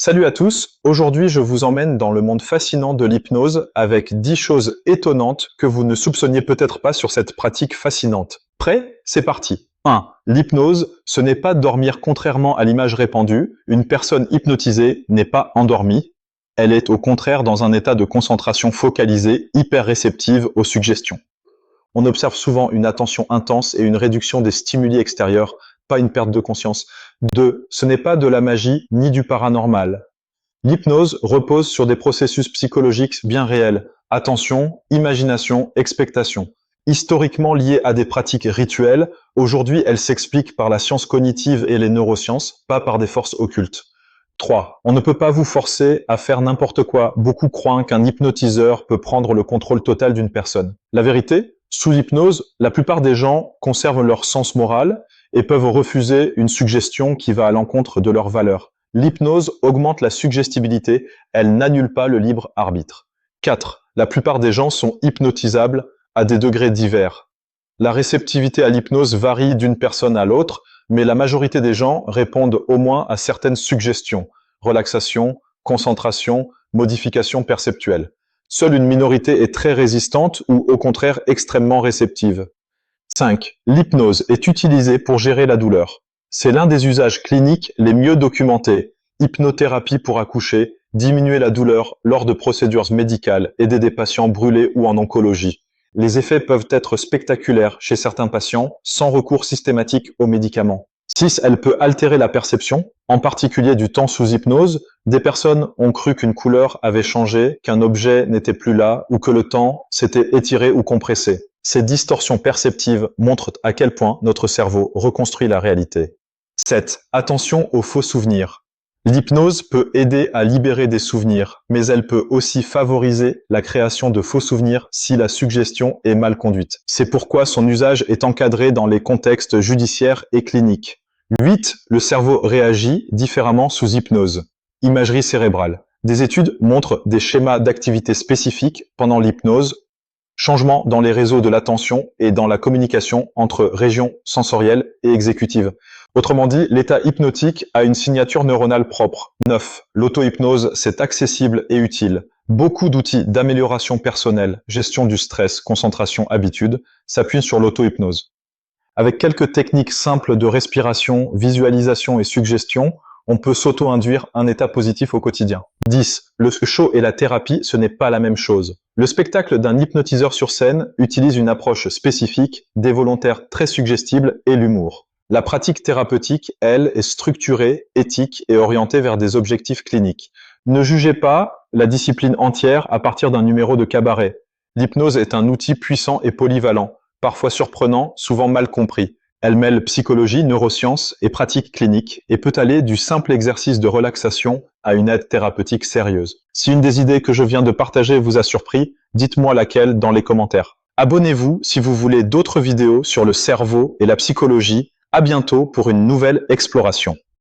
Salut à tous, aujourd'hui je vous emmène dans le monde fascinant de l'hypnose avec 10 choses étonnantes que vous ne soupçonniez peut-être pas sur cette pratique fascinante. Prêt? C'est parti. 1. L'hypnose, ce n'est pas dormir contrairement à l'image répandue, une personne hypnotisée n'est pas endormie, elle est au contraire dans un état de concentration focalisée, hyper réceptive aux suggestions. On observe souvent une attention intense et une réduction des stimuli extérieurs, pas une perte de conscience. 2. Ce n'est pas de la magie ni du paranormal. L'hypnose repose sur des processus psychologiques bien réels. Attention, imagination, expectation. Historiquement liées à des pratiques rituelles, aujourd'hui elles s'expliquent par la science cognitive et les neurosciences, pas par des forces occultes. 3. On ne peut pas vous forcer à faire n'importe quoi. Beaucoup croient qu'un hypnotiseur peut prendre le contrôle total d'une personne. La vérité? Sous hypnose, la plupart des gens conservent leur sens moral et peuvent refuser une suggestion qui va à l'encontre de leurs valeurs. L'hypnose augmente la suggestibilité, elle n'annule pas le libre arbitre. 4. La plupart des gens sont hypnotisables à des degrés divers. La réceptivité à l'hypnose varie d'une personne à l'autre, mais la majorité des gens répondent au moins à certaines suggestions. Relaxation, concentration, modification perceptuelle. Seule une minorité est très résistante ou au contraire extrêmement réceptive. 5. L'hypnose est utilisée pour gérer la douleur. C'est l'un des usages cliniques les mieux documentés. Hypnothérapie pour accoucher, diminuer la douleur lors de procédures médicales, aider des patients brûlés ou en oncologie. Les effets peuvent être spectaculaires chez certains patients sans recours systématique aux médicaments. 6. Elle peut altérer la perception, en particulier du temps sous hypnose. Des personnes ont cru qu'une couleur avait changé, qu'un objet n'était plus là ou que le temps s'était étiré ou compressé. Ces distorsions perceptives montrent à quel point notre cerveau reconstruit la réalité. 7. Attention aux faux souvenirs. L'hypnose peut aider à libérer des souvenirs, mais elle peut aussi favoriser la création de faux souvenirs si la suggestion est mal conduite. C'est pourquoi son usage est encadré dans les contextes judiciaires et cliniques. 8. Le cerveau réagit différemment sous hypnose. Imagerie cérébrale. Des études montrent des schémas d'activité spécifiques pendant l'hypnose, changement dans les réseaux de l'attention et dans la communication entre régions sensorielles et exécutives. Autrement dit, l'état hypnotique a une signature neuronale propre. 9. L'auto-hypnose, c'est accessible et utile. Beaucoup d'outils d'amélioration personnelle, gestion du stress, concentration, habitude, s'appuient sur l'auto-hypnose. Avec quelques techniques simples de respiration, visualisation et suggestion, on peut s'auto-induire un état positif au quotidien. 10. Le show et la thérapie, ce n'est pas la même chose. Le spectacle d'un hypnotiseur sur scène utilise une approche spécifique, des volontaires très suggestibles et l'humour. La pratique thérapeutique, elle, est structurée, éthique et orientée vers des objectifs cliniques. Ne jugez pas la discipline entière à partir d'un numéro de cabaret. L'hypnose est un outil puissant et polyvalent, parfois surprenant, souvent mal compris. Elle mêle psychologie, neurosciences et pratiques cliniques et peut aller du simple exercice de relaxation à une aide thérapeutique sérieuse. Si une des idées que je viens de partager vous a surpris, dites-moi laquelle dans les commentaires. Abonnez-vous si vous voulez d'autres vidéos sur le cerveau et la psychologie. À bientôt pour une nouvelle exploration.